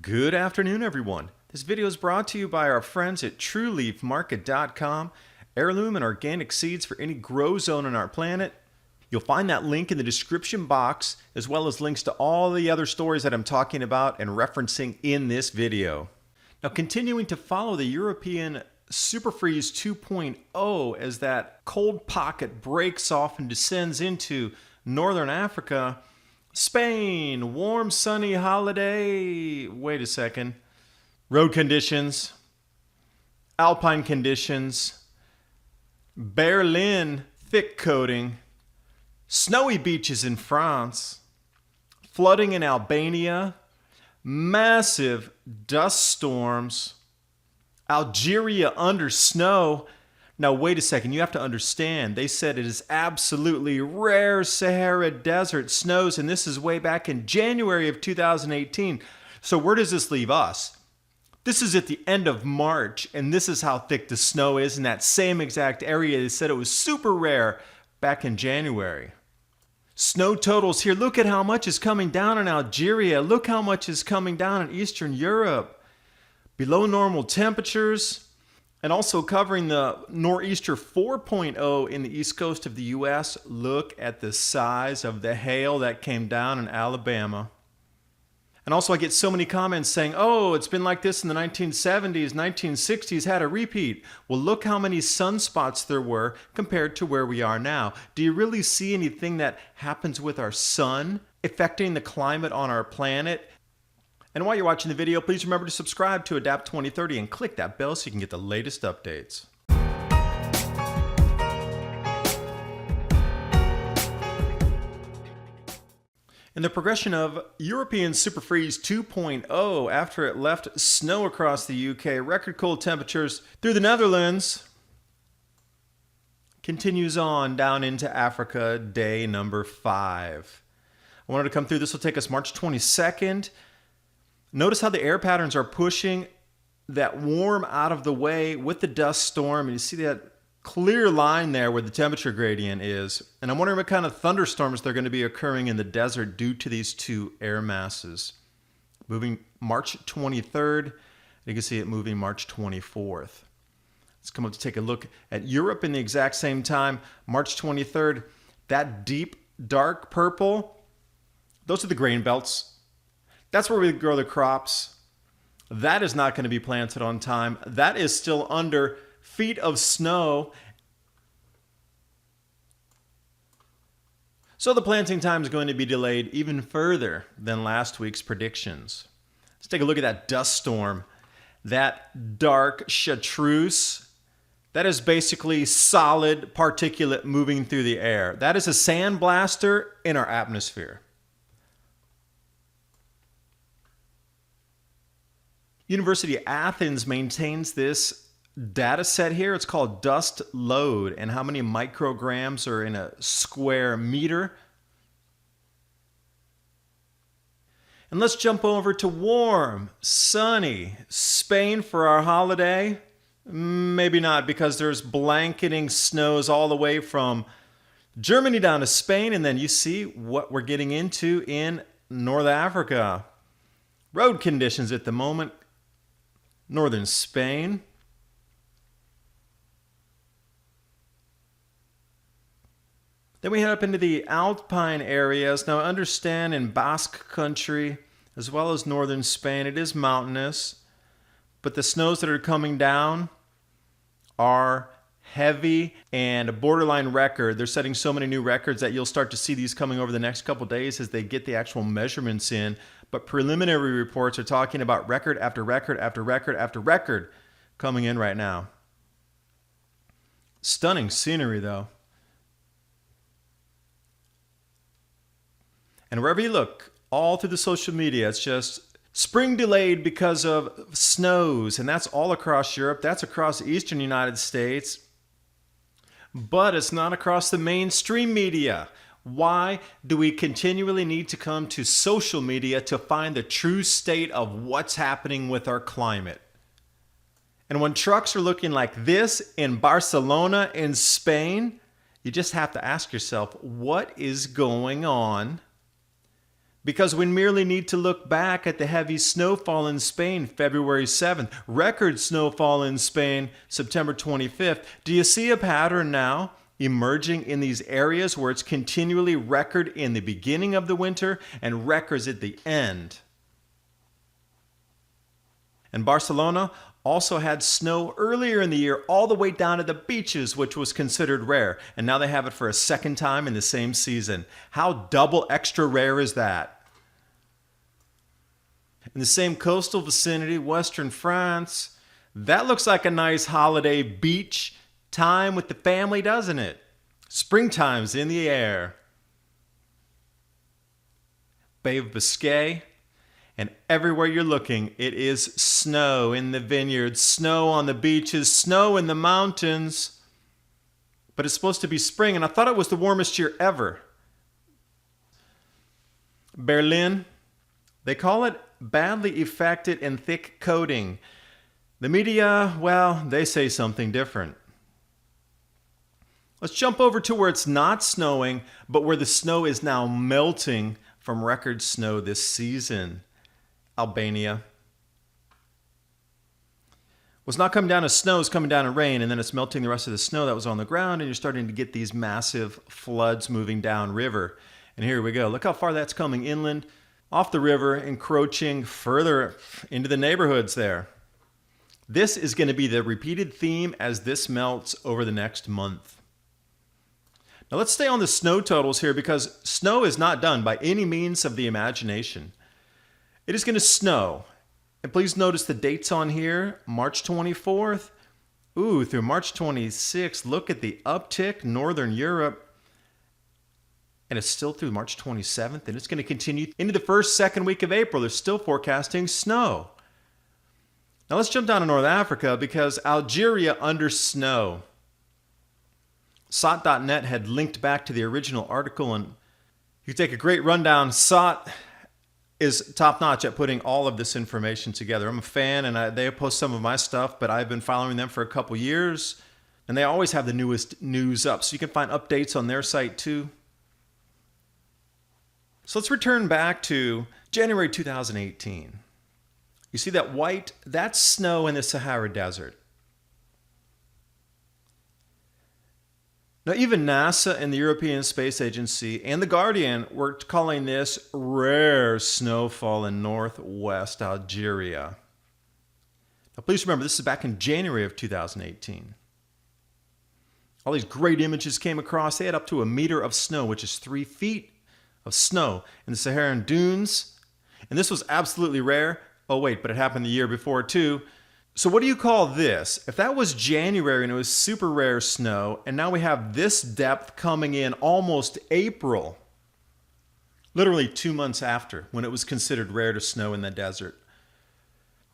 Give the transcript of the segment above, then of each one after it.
Good afternoon, everyone. This video is brought to you by our friends at TrueLeafMarket.com, heirloom and organic seeds for any grow zone on our planet. You'll find that link in the description box, as well as links to all the other stories that I'm talking about and referencing in this video. Now, continuing to follow the European Superfreeze 2.0 as that cold pocket breaks off and descends into northern Africa, Spain, warm, sunny holiday. Wait a second. Road conditions, alpine conditions, Berlin, thick coating, snowy beaches in France, flooding in Albania, massive dust storms, Algeria under snow. Now, wait a second, you have to understand, they said it is absolutely rare Sahara desert snows, and this is way back in January of 2018. So where does this leave us? This is at the end of March, and this is how thick the snow is in that same exact area. They said it was super rare back in January. Snow totals here. Look at how much is coming down in Algeria. Look how much is coming down in Eastern Europe. Below normal temperatures. And also covering the nor'easter 4.0 in the east coast of the U.S. Look at the size of the hail that came down in Alabama. And also I get so many comments saying, oh, it's been like this in the 1970s, 1960s, had a repeat. Well, look how many sunspots there were compared to where we are now. Do you really see anything that happens with our sun affecting the climate on our planet? And while you're watching the video, please remember to subscribe to Adapt 2030 and click that bell so you can get the latest updates. In the progression of European Superfreeze 2.0, after it left snow across the UK, record cold temperatures through the Netherlands, continues on down into Africa, day number 5. I wanted to come through. This will take us March 22nd. Notice how the air patterns are pushing that warm out of the way with the dust storm. And you see that clear line there where the temperature gradient is. And I'm wondering what kind of thunderstorms they're going to be occurring in the desert due to these two air masses. Moving March 23rd. You can see it moving March 24th. Let's come up to take a look at Europe in the exact same time. March 23rd, that deep dark purple, those are the grain belts. That's where we grow the crops. That is not going to be planted on time. That is still under feet of snow. So the planting time is going to be delayed even further than last week's predictions. Let's take a look at that dust storm. That dark chartreuse. That is basically solid particulate moving through the air. That is a sandblaster in our atmosphere. University of Athens maintains this data set here. It's called dust load and how many micrograms are in a square meter. And let's jump over to warm, sunny Spain for our holiday. Maybe not, because there's blanketing snows all the way from Germany down to Spain, and then you see what we're getting into in North Africa. Road conditions at the moment. Northern Spain. Then we head up into the Alpine areas. Now understand in Basque country, as well as northern Spain, it is mountainous, but the snows that are coming down are heavy and a borderline record. They're setting so many new records that you'll start to see these coming over the next couple days as they get the actual measurements in. But preliminary reports are talking about record after record after record after record coming in right now. Stunning scenery, though. And wherever you look, all through the social media, it's just spring delayed because of snows. And that's all across Europe. That's across the eastern United States. But it's not across the mainstream media. Why do we continually need to come to social media to find the true state of what's happening with our climate? And when trucks are looking like this in Barcelona, in Spain, you just have to ask yourself, what is going on Because we merely need to look back at the heavy snowfall in Spain February 7th, record snowfall in Spain September 25th. Do you see a pattern now emerging in these areas where it's continually record in the beginning of the winter and records at the end? And Barcelona also had snow earlier in the year all the way down to the beaches, which was considered rare. And now they have it for a second time in the same season. How double extra rare is that? In the same coastal vicinity, western France, that looks like a nice holiday beach time with the family, doesn't it? Springtime's in the air. Bay of Biscay. And everywhere you're looking, it is snow in the vineyards, snow on the beaches, snow in the mountains. But it's supposed to be spring, and I thought it was the warmest year ever. Berlin, they call it badly affected and thick coating. The media, well, they say something different. Let's jump over to where it's not snowing, but where the snow is now melting from record snow this season. Albania. What's not coming down as snow is coming down in rain, and then it's melting the rest of the snow that was on the ground, and you're starting to get these massive floods moving down river. And here we go. Look how far that's coming inland, off the river, encroaching further into the neighborhoods there. This is going to be the repeated theme as this melts over the next month. Now let's stay on the snow totals here, because snow is not done by any means of the imagination. It is going to snow. And please notice the dates on here. March 24th. Ooh, through March 26th. Look at the uptick. Northern Europe. And it's still through March 27th. And it's going to continue into the first, second week of April. They're still forecasting snow. Now let's jump down to North Africa, because Algeria under snow. SOT.net had linked back to the original article, and you can take a great rundown. SOT is top-notch at putting all of this information together. I'm a fan, and they post some of my stuff, but I've been following them for a couple years, and they always have the newest news up, so you can find updates on their site too. So let's return back to January 2018. You see that white? That's snow in the Sahara Desert. Now, even NASA and the European Space Agency and The Guardian were calling this rare snowfall in northwest Algeria. Now, please remember, this is back in January of 2018. All these great images came across. They had up to a meter of snow, which is 3 feet of snow in the Saharan dunes. And this was absolutely rare. Oh, wait, but it happened the year before, too. So what do you call this? If that was January and it was super rare snow, and now we have this depth coming in almost April, literally 2 months after, when it was considered rare to snow in the desert.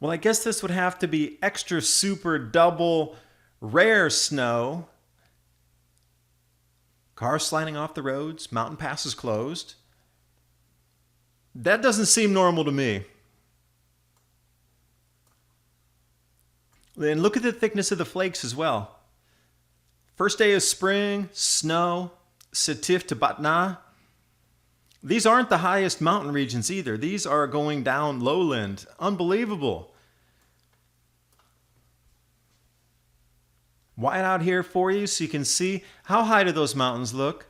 Well, I guess this would have to be extra super double rare snow. Cars sliding off the roads, mountain passes closed. That doesn't seem normal to me. And look at the thickness of the flakes as well. First day of spring, snow, Sétif to Batna. These aren't the highest mountain regions either. These are going down lowland. Unbelievable. White out here for you so you can see how high do those mountains look.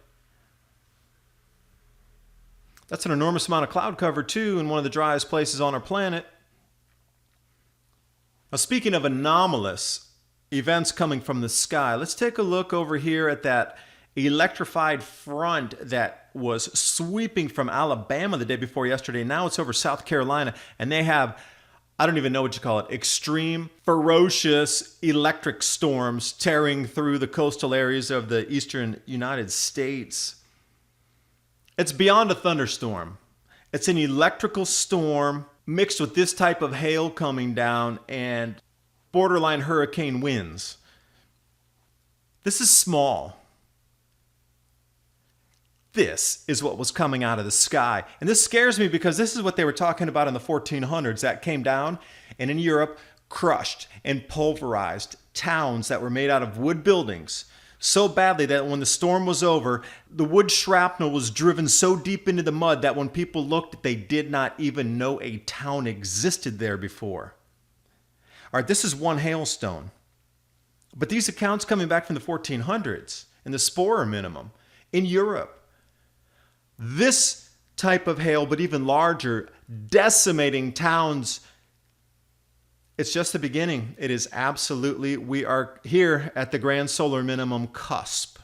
That's an enormous amount of cloud cover too in one of the driest places on our planet. Now, speaking of anomalous events coming from the sky, let's take a look over here at that electrified front that was sweeping from Alabama the day before yesterday. Now it's over South Carolina, and they have, I don't even know what you call it, extreme, ferocious electric storms tearing through the coastal areas of the eastern United States. It's beyond a thunderstorm. It's an electrical storm mixed with this type of hail coming down and borderline hurricane winds. This is small. This is what was coming out of the sky. And this scares me because this is what they were talking about in the 1400s that came down and in Europe crushed and pulverized towns that were made out of wood buildings. So badly that when the storm was over, the wood shrapnel was driven so deep into the mud that when people looked, they did not even know a town existed there before. All right, this is one hailstone. But these accounts coming back from the 1400s and the Sporer minimum in Europe. This type of hail, but even larger, decimating towns. It's just the beginning. It is absolutely, we are here at the grand solar minimum cusp.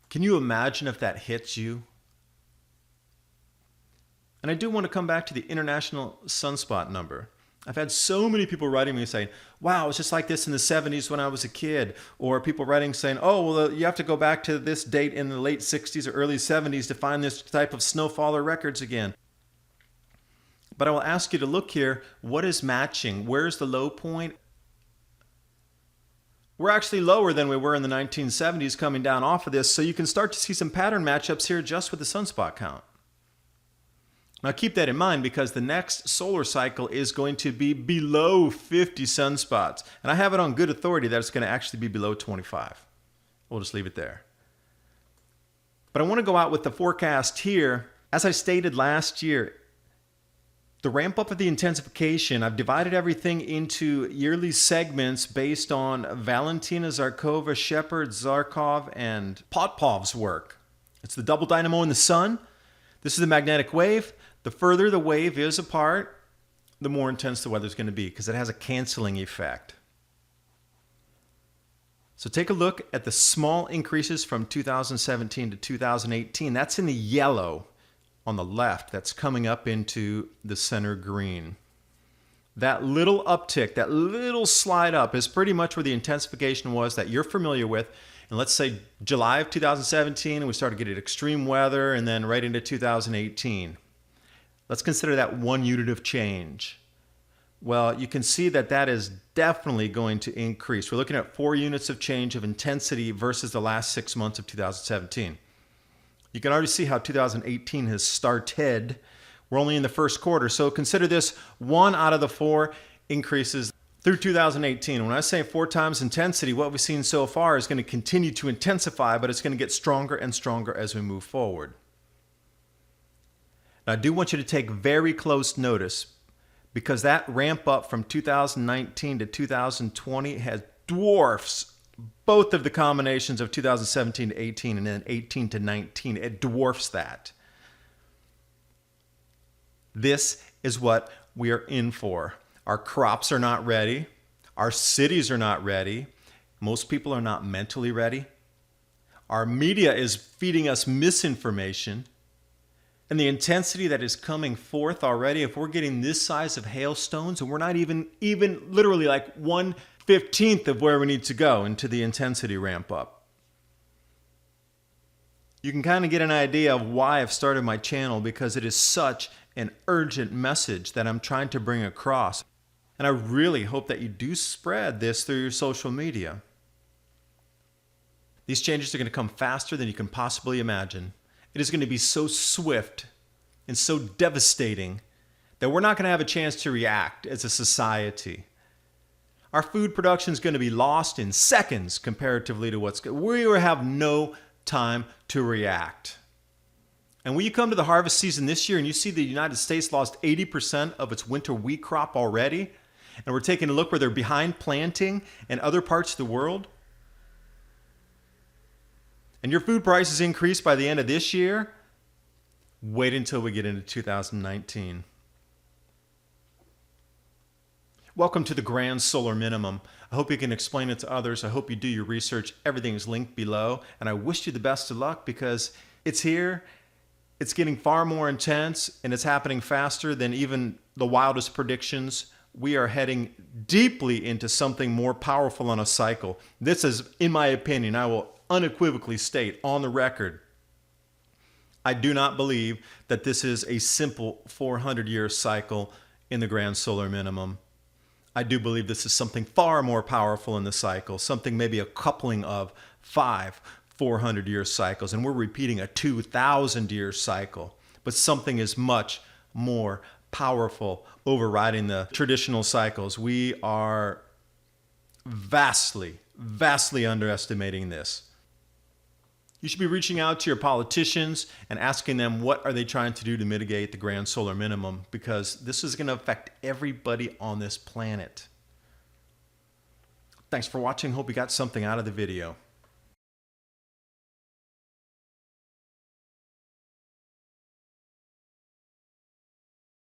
Can you imagine if that hits you? And I do want to come back to the international sunspot number. I've had so many people writing me saying, wow, it's just like this in the 70s when I was a kid. Or people writing saying, oh, well, you have to go back to this date in the late 60s or early 70s to find this type of snowfall or records again. But I will ask you to look here. What is matching? Where's the low point? We're actually lower than we were in the 1970s coming down off of this. So you can start to see some pattern matchups here just with the sunspot count. Now keep that in mind because the next solar cycle is going to be below 50 sunspots. And I have it on good authority that it's going to actually be below 25. We'll just leave it there. But I want to go out with the forecast here. As I stated last year, the ramp up of the intensification, I've divided everything into yearly segments based on Valentina, Zarkova, Shepard, Zarkov, and Potpov's work. It's the double dynamo in the sun. This is the magnetic wave. The further the wave is apart, the more intense the weather is going to be because it has a canceling effect. So take a look at the small increases from 2017 to 2018. That's in the yellow on the left. That's coming up into the center green. That little uptick, that little slide up is pretty much where the intensification was that you're familiar with. And let's say July of 2017, and we started getting extreme weather, and then right into 2018. Let's consider that 1 unit of change. Well, you can see that that is definitely going to increase. We're looking at 4 units of change of intensity versus the last 6 months of 2017. You can already see how 2018 has started. We're only in the first quarter, so consider this 1 out of the 4 increases through 2018. When I say 4 times intensity, what we've seen so far is going to continue to intensify, but it's going to get stronger and stronger as we move forward. Now, I do want you to take very close notice because that ramp up from 2019 to 2020 has dwarfs both of the combinations of 2017 to 18 and then 18 to 19. It dwarfs that. This is what we are in for. Our crops are not ready. Our cities are not ready. Most people are not mentally ready. Our media is feeding us misinformation. And the intensity that is coming forth already, if we're getting this size of hailstones and we're not even literally like 1/15 of where we need to go into the intensity ramp up. You can kind of get an idea of why I've started my channel because it is such an urgent message that I'm trying to bring across. And I really hope that you do spread this through your social media. These changes are going to come faster than you can possibly imagine. It is going to be so swift and so devastating that we're not going to have a chance to react as a society. Our food production is going to be lost in seconds comparatively to what's good. We will have no time to react. And when you come to the harvest season this year and you see the United States lost 80% of its winter wheat crop already, and we're taking a look where they're behind planting in other parts of the world, and your food prices increase by the end of this year, wait until we get into 2019. Welcome to the Grand Solar Minimum. I hope you can explain it to others. I hope you do your research. Everything is linked below. And I wish you the best of luck because it's here. It's getting far more intense and it's happening faster than even the wildest predictions. We are heading deeply into something more powerful on a cycle. This is, in my opinion, I will unequivocally state on the record, I do not believe that this is a simple 400-year cycle in the Grand Solar Minimum. I do believe this is something far more powerful in the cycle, something maybe a coupling of 5 400-year cycles, and we're repeating a 2,000-year cycle, but something is much more powerful overriding the traditional cycles. We are vastly, vastly underestimating this. You should be reaching out to your politicians and asking them what are they trying to do to mitigate the grand solar minimum, because this is going to affect everybody on this planet. Thanks for watching. Hope you got something out of the video.